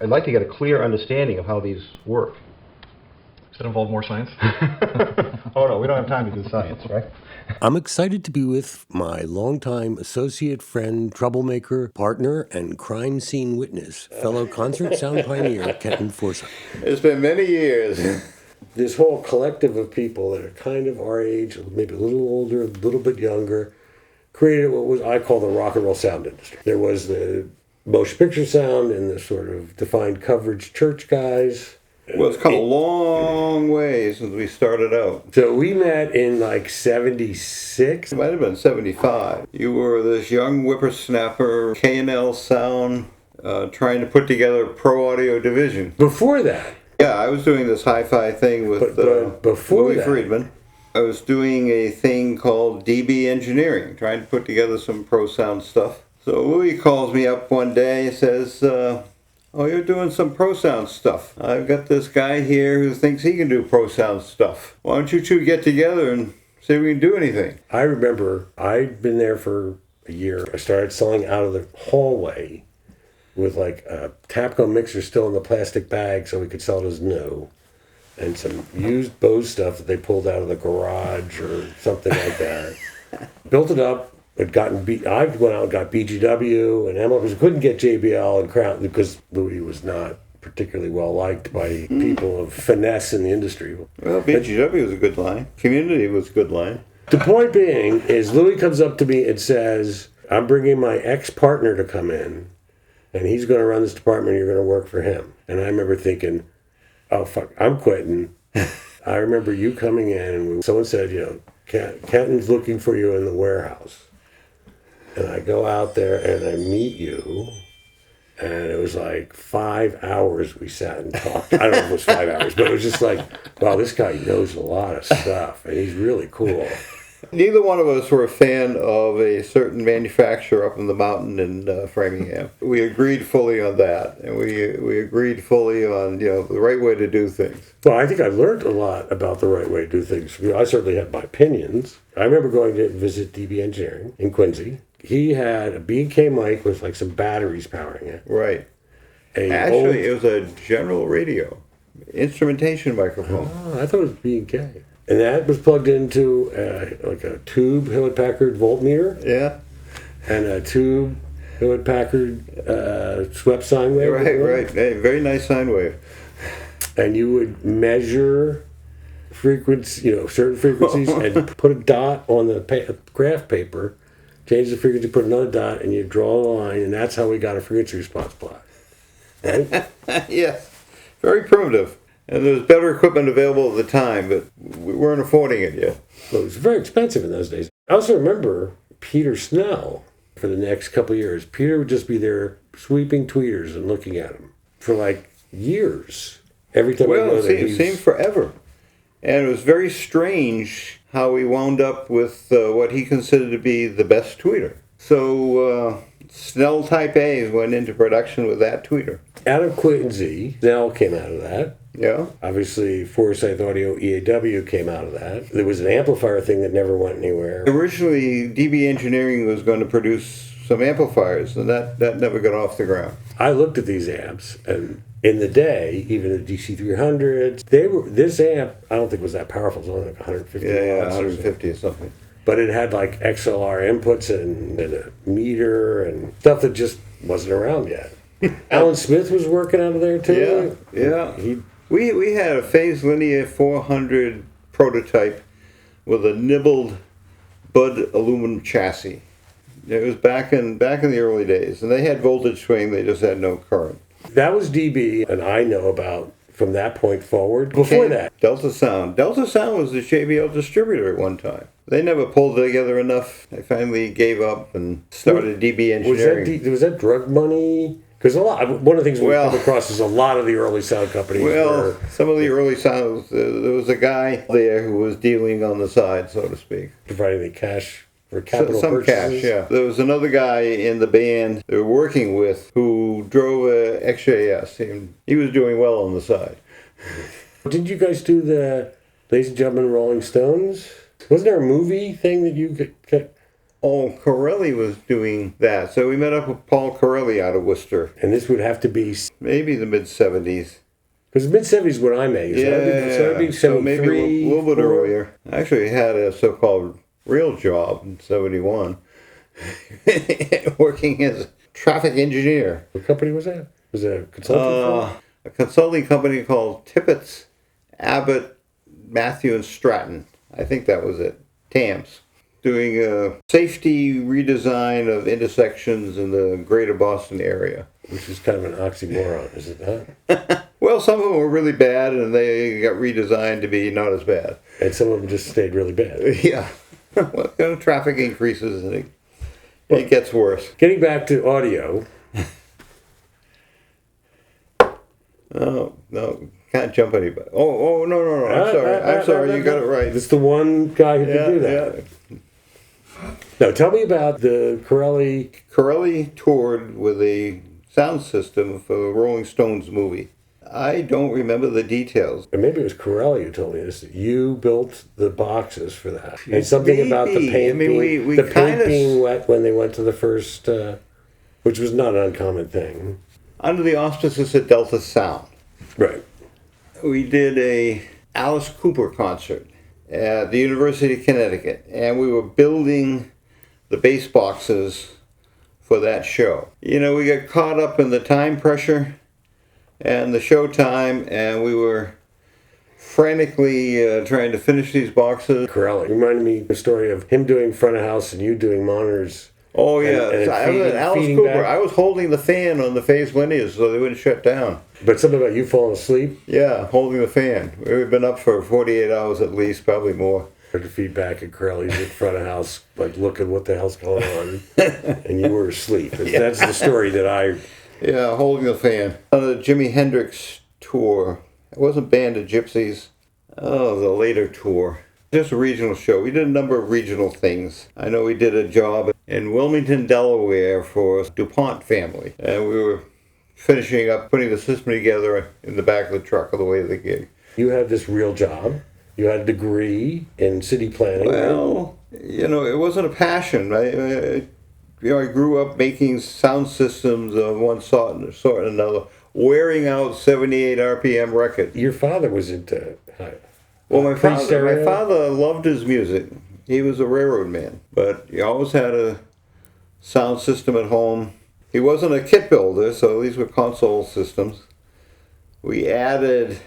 I'd like to get a clear understanding of how these work. Does that involve more science? Oh no, we don't have time to do science, right? I'm excited to be with my longtime associate friend, troublemaker, partner, and crime scene witness, fellow concert sound pioneer, Kenton Forsythe. It's been many years. This whole collective of people that are kind of our age, maybe a little older, a little bit younger, created what was I call the rock and roll sound industry. There was the motion picture sound and the sort of defined coverage church guys. Well, it's come a long way since we started out. So we met in like 76. It might have been 75. You were this young whippersnapper, K&L Sound, trying to put together a pro audio division. Before that. Yeah, I was doing this hi-fi thing with before Louis Friedman. I was doing a thing called DB Engineering, trying to put together some pro sound stuff. So Louis calls me up one day and says, oh, you're doing some pro sound stuff. I've got this guy here who thinks he can do pro sound stuff. Why don't you two get together and see if we can do anything? I remember I'd been there for a year. I started selling out of the hallway with like a Tapco mixer still in the plastic bag so we could sell it as new. And some used Bose stuff that they pulled out of the garage or something like that. Built it up. I went out and got BGW and Emma, because we couldn't get JBL and Crown because Louis was not particularly well liked by people of finesse in the industry. Well, BGW was a good line. Community was a good line. The point being is Louis comes up to me and says, I'm bringing my ex-partner to come in and he's going to run this department, you're going to work for him. And I remember thinking, oh, fuck, I'm quitting. I remember you coming in and someone said, Kenton's looking for you in the warehouse. And I go out there and I meet you, and it was like 5 hours we sat and talked. I don't know if it was 5 hours, but it was just like, wow, this guy knows a lot of stuff, and he's really cool. Neither one of us were a fan of a certain manufacturer up in the mountain in Framingham. We agreed fully on that, and we agreed fully on the right way to do things. Well, I think I learned a lot about the right way to do things. I certainly had my opinions. I remember going to visit DB Engineering in Quincy. He had a B&K mic with like some batteries powering it. Right. Actually, it was a general radio, instrumentation microphone. Oh, I thought it was B&K. And that was plugged into like a tube Hewlett-Packard voltmeter. Yeah. And a tube Hewlett-Packard swept sine wave. Right. Hey, very nice sine wave. And you would measure frequency, certain frequencies, and put a dot on the graph paper, change the frequency, put another dot, and you draw a line, and that's how we got a frequency response plot. Right? Yes. Very primitive. And there was better equipment available at the time, but we weren't affording it yet. Well, it was very expensive in those days. I also remember Peter Snell for the next couple of years. Peter would just be there sweeping tweeters and looking at them for like years. Every time it seemed forever. And it was very strange how we wound up with what he considered to be the best tweeter. So Snell Type A went into production with that tweeter. Out of Quincy, Snell came out of that. Yeah. Obviously, Forsythe Audio EAW came out of that. There was an amplifier thing that never went anywhere. Originally, DB Engineering was going to produce some amplifiers, and that never got off the ground. I looked at these amps, and in the day, even the DC300s, this amp, I don't think was that powerful. It was only like 150 watts. Yeah, 150 or something. But it had like XLR inputs and a meter and stuff that just wasn't around yet. Alan Smith was working out of there too. Yeah. We had a Phase Linear 400 prototype with a nibbled Bud aluminum chassis. It was back in the early days, and they had voltage swing. They just had no current. That was DB, and I know about from that point forward. Before that, Delta Sound. Delta Sound was the JBL distributor at one time. They never pulled together enough. I finally gave up and started DB Engineering. Was that drug money? Because one of the things we come across is a lot of the early sound companies. Well, some of the early sounds, there was a guy there who was dealing on the side, so to speak. Providing the cash for capital some purchases? Cash, yeah. There was another guy in the band they were working with who drove a XJS, and he was doing well on the side. Didn't you guys do the Ladies and Gentlemen Rolling Stones? Wasn't there a movie thing that you could... Paul Corelli was doing that. So we met up with Paul Corelli out of Worcester. And this would have to be, Maybe the mid-70s. because mid-70s when I made. Yeah, So that'd be so maybe a 73, little bit 4. earlier. I actually had a so-called real job in 71, working as a traffic engineer. What company was that? Was it a consulting firm? A consulting company called Tippett's, Abbott, Matthew and Stratton. I think that was it. TAMS. Doing a safety redesign of intersections in the greater Boston area. Which is kind of an oxymoron, is it not? Well, some of them were really bad and they got redesigned to be not as bad. And some of them just stayed really bad. Yeah. Well, traffic increases and it gets worse. Getting back to audio, Oh, no. Can't jump anybody. Oh, no. I'm sorry. You got it right. it's the one guy who Yeah, can do that. yeah. Now, tell me about the Corelli. Corelli toured with a sound system for the Rolling Stones movie. I don't remember the details. And maybe it was Corelli who told me this. That you built the boxes for that, and something about the Maybe. paint. I mean, being, we the paint kinda being wet when they went to the first, which was not an uncommon thing. Under the auspices of Delta Sound, Right. we did a Alice Cooper concert at the University of Connecticut, and we were building the bass boxes for that show. You know, we got caught up in the time pressure and the show time, and we were frantically trying to finish these boxes. Corelli reminded me of the story of him doing front of house and you doing monitors. Oh yeah, And I was at Alice feeding Cooper. back. I was holding the fan on the phase linears so they wouldn't shut down. But something about you falling asleep, Yeah, holding the fan. We've been up for 48 hours at least, probably more. or to feed back at Corelli's in front of house, like looking what the hell's going on, and you were asleep. That's the story that I. Yeah, holding the fan. On the Jimi Hendrix tour, it wasn't Band of Gypsies. Oh, the later tour. Just a regional show. We did a number of regional things. I know we did a job in Wilmington, Delaware for DuPont family. And we were finishing up, putting the system together in the back of the truck on the way to the gig. You had this real job. You had a degree in city planning. right? Well, you know, it wasn't a passion. I grew up making sound systems of one sort and another, wearing out 78 RPM records. Your father was into. Well, my pre-stereo? father loved his music. He was a railroad man, but he always had a sound system at home. He wasn't a kit builder, so these were console systems. We added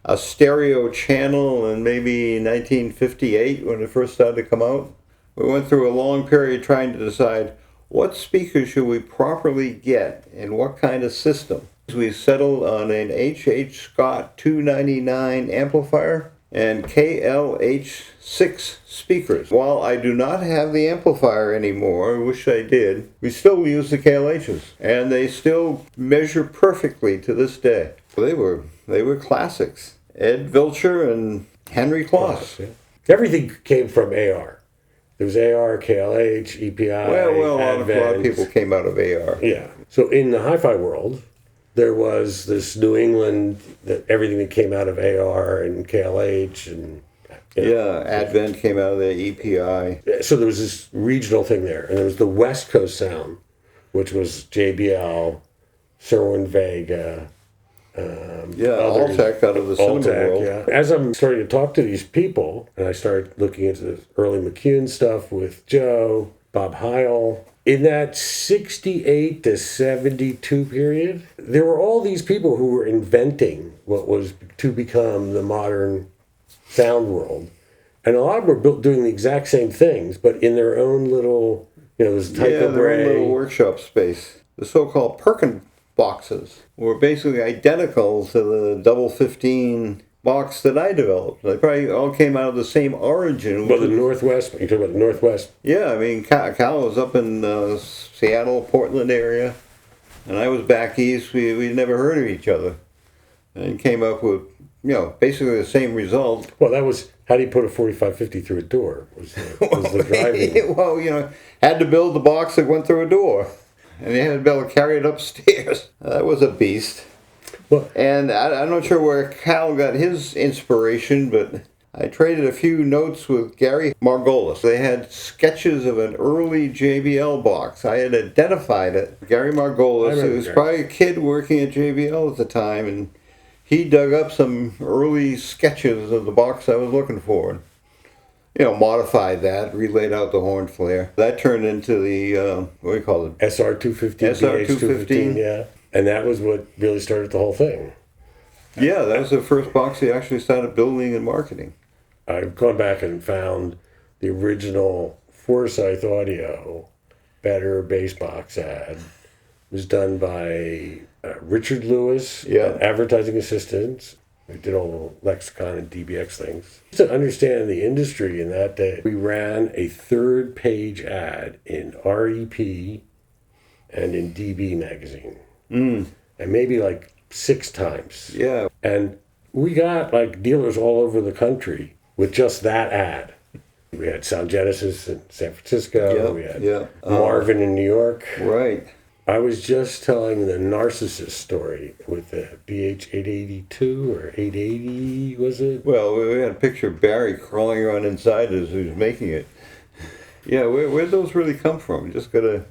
a stereo channel in maybe 1958 when it first started to come out. We went through a long period trying to decide what speakers should we properly get and what kind of system. We settled on an H.H. Scott 299 amplifier and KLH6 speakers. While I do not have the amplifier anymore, I wish I did, we still use the KLHs, and they still measure perfectly to this day. They were classics. Ed Vilcher and Henry Kloss. Yeah. Everything came from AR. There was AR, KLH, EPI. Well, a lot of Advent. people came out of AR. Yeah. So in the hi-fi world, there was this New England, that everything that came out of AR and KLH and. Yeah, Advent came out of the EPI. So there was this regional thing there, and there was the West Coast sound, which was JBL, Sherwin Vega. Alltech out of the cinema world. Yeah. As I'm starting to talk to these people, and I start looking into the early McCune stuff with Joe, Bob Heil, in that 68 to 72 period, there were all these people who were inventing what was to become the modern sound world. And a lot of them were doing the exact same things, but in their own little, there's Tycho their own Brahe. little workshop space. The so-called Perkin boxes were basically identical to the double 15 box that I developed. They probably all came out of the same origin. Well, the Northwest, you're talking about the Northwest. Yeah, I mean, Cal was up in Seattle, Portland area, and I was back east. We'd never heard of each other, and came up with, basically the same result. Well, that was, how do you put a 4550 through a door? Was the driving. Well, had to build the box that went through a door, and they had to be able to carry it upstairs. That was a beast. Well, And I'm not sure where Cal got his inspiration, but I traded a few notes with Gary Margolis. They had sketches of an early JBL box. I had identified it. Gary Margolis, who was probably a kid working at JBL at the time, and he dug up some early sketches of the box I was looking for. You know, modified that, relaid out the horn flare. That turned into the, what do you call it? SR215, SR215. yeah. And that was what really started the whole thing. Yeah, that was the first box he actually started building and marketing. I've gone back and found the original Forsythe Audio Better bass box ad. It was done by Richard Lewis, Yeah. advertising assistant. We did all the lexicon and DBX things. To understand the industry in that day, we ran a 3rd-page ad in REP and in DB magazine. And maybe like 6 times. Yeah. And we got like dealers all over the country with just that ad. We had Sound Genesis in San Francisco. We had Marvin in New York. Right. I was just telling the Narcissist story with the BH-882 or 880, was it? Well, we had a picture of Barry crawling around inside as he was making it. Yeah, where'd those really come from? You just got to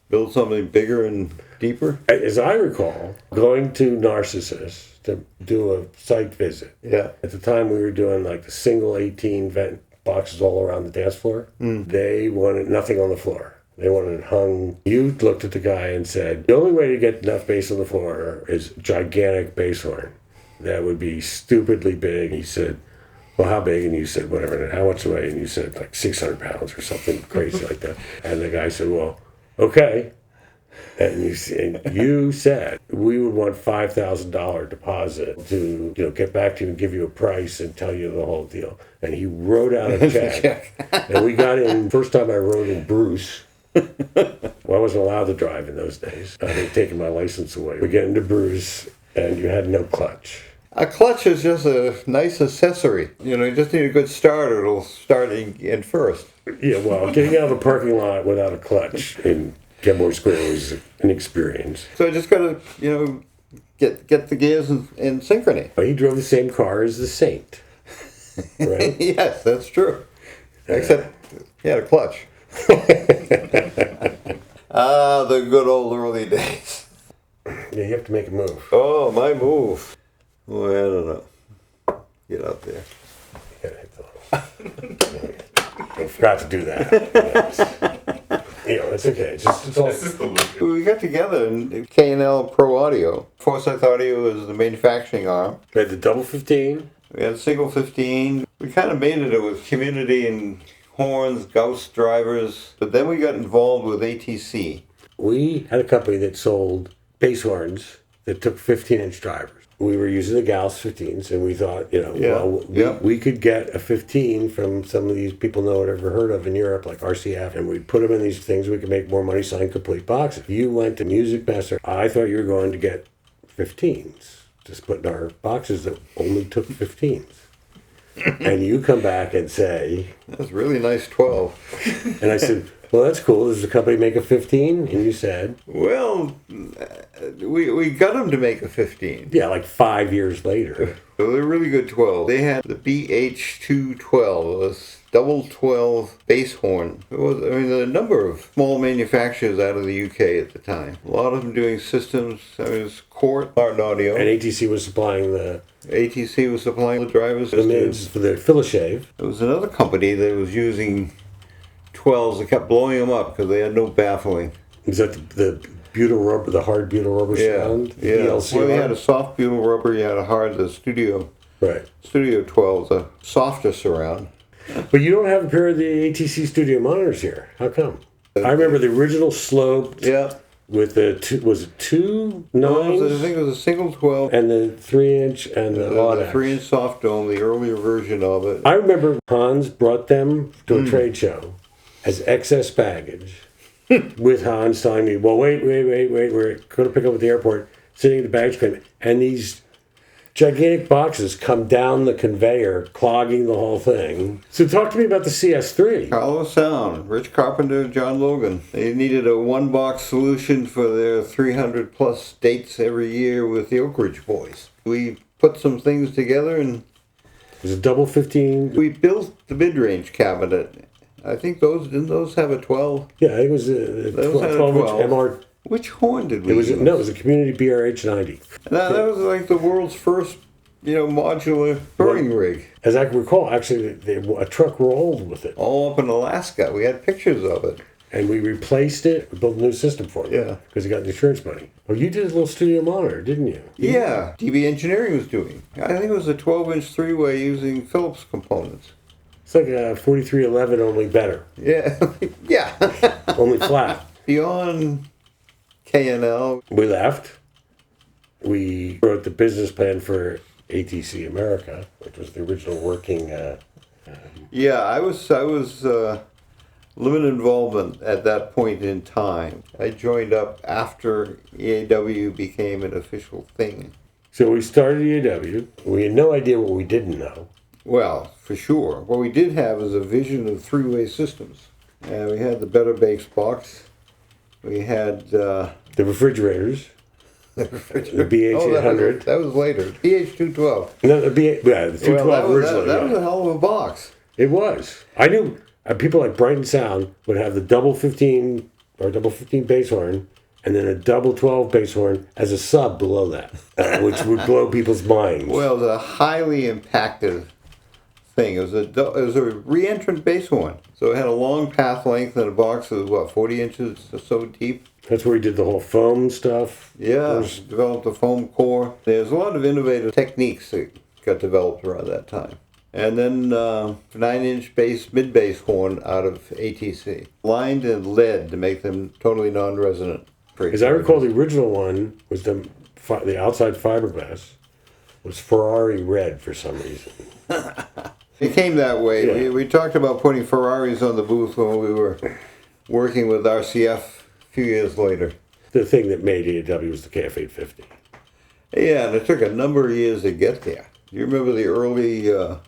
build something bigger and deeper? As I recall, going to Narcissist to do a site visit. Yeah. At the time, we were doing like the single 18 vent boxes all around the dance floor. They wanted nothing on the floor. They wanted it hung. You looked at the guy and said, the only way to get enough bass on the floor is gigantic bass horn. That would be stupidly big. He said, well, how big? And you said, whatever. And how much weight? And you said, like 600 pounds or something crazy like that. And the guy said, well, okay. And you said we would want $5,000 deposit to get back to you and give you a price and tell you the whole deal. And he wrote out a check. And we got in. First time I rode in Bruce. Well, I wasn't allowed to drive in those days. They'd taken my license away. We get into Bruce, and you had no clutch. A clutch is just a nice accessory. You know, you just need a good starter. It'll start in first. Yeah, well, getting out of a parking lot without a clutch in Kenmore Square was an experience. So I just got to, get the gears in synchrony. But he drove the same car as the Saint, right? Yes, that's true. Except he had a clutch. The good old early days. Yeah, you have to make a move. Oh, my move. Well, I don't know. Get out there. You gotta hit the little. I forgot to do that. It's okay. It's all. We got together in K&L Pro Audio. Forsythe Audio is the manufacturing arm. We had the double 15. We had a single 15. We kind of made it with community and horns, Gauss drivers. But then we got involved with ATC. We had a company that sold bass horns that took 15-inch drivers. We were using the Gauss 15s, and we thought, we could get a 15 from some of these people no one ever heard of in Europe, like RCF, and we'd put them in these things. We could make more money selling complete boxes. You went to Music Master. I thought you were going to get 15s, just put in our boxes that only took 15s. And you come back and say... That's really nice 12. And I said... Well, that's cool. Does the company make a 15? And you said... Well, we got them to make a 15. Yeah, like 5 years later. So they're really good 12. They had the BH212, this double 12 bass horn. There was, a number of small manufacturers out of the UK at the time. A lot of them doing systems. It was Court, Art Audio. And ATC was supplying the... ATC was supplying the drivers. The mids for the Philishave. There was another company that was using 12s that kept blowing them up because they had no baffling. Is that the butyl rubber, the hard butyl rubber sound? Yeah. BLCR? Well, you had a soft butyl rubber, you had a hard, the Studio 12's a softer surround. But you don't have a pair of the ATC Studio monitors here. How come? I remember the original sloped with the, was it 2 9s? No, I think it was a single 12. And the 3-inch and the Audax. The 3-inch soft dome, the earlier version of it. I remember Hans brought them to a trade show as excess baggage with Hans telling me, well, wait, we're going to pick up at the airport, sitting at the baggage claim, and these gigantic boxes come down the conveyor, clogging the whole thing. So talk to me about the CS3. UltraSound, Rich Carpenter, John Logan. They needed a one-box solution for their 300-plus dates every year with the Oak Ridge Boys. We put some things together and It was a double 15. We built the mid-range cabinet. I think didn't those have a 12? Yeah, I think it was a Those had a 12-inch 12. MR. Which horn did we use? It was a Community BRH 90. That was like the world's first, modular touring rig. As I can recall, actually, a truck rolled with it. All up in Alaska. We had pictures of it. And we replaced it, we built a new system for it. Yeah. Because he got insurance money. Oh, you did a little studio monitor, didn't you? Yeah, DB Engineering was doing. I think it was a 12-inch three-way using Phillips components. It's like a 4311, only better. Yeah, yeah. Only flat. Beyond K&L. We left. We wrote the business plan for ATC America, which was the original working. Yeah, I was limited involvement at that point in time. I joined up after EAW became an official thing. So we started EAW. We had no idea what we didn't know. Well, for sure. What we did have is a vision of three-way systems. We had the Better Bakes box. We had The refrigerators. The BH800. that was later. BH212. No, the 212 Well, originally. that was a hell of a box. It was. I knew people like Brighton Sound would have the double 15 or double 15 bass horn and then a double 12 bass horn as a sub below that, which would blow people's minds. Well, it was a highly impacted thing. It was a re-entrant bass horn. So it had a long path length and a box that was, 40 inches or so deep. That's where we did the whole foam stuff. Yeah, developed a foam core. There's a lot of innovative techniques that got developed around that time. And then 9-inch bass, mid-bass horn out of ATC. Lined in lead to make them totally non-resonant. As I recall, the original one was the outside fiberglass was Ferrari red for some reason. It came that way. Yeah. We talked about putting Ferraris on the booth when we were working with RCF a few years later. The thing that made EAW was the KF850. Yeah, and it took a number of years to get there. Do you remember the early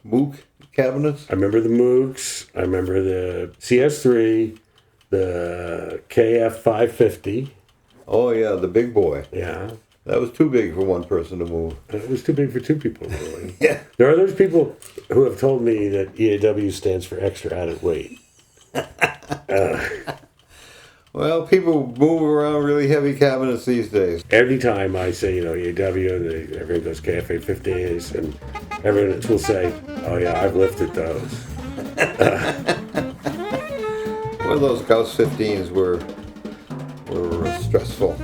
Moog cabinets? I remember the Moogs. I remember the CS3, the KF550. Oh, yeah, the big boy. Yeah. That was too big for one person to move. It was too big for two people, really. Yeah. There are those people who have told me that EAW stands for extra added weight. Well, people move around really heavy cabinets these days. Every time I say, EAW, everyone goes KF850s, and everyone will say, oh yeah, I've lifted those. Well, those Gauss 15s were stressful.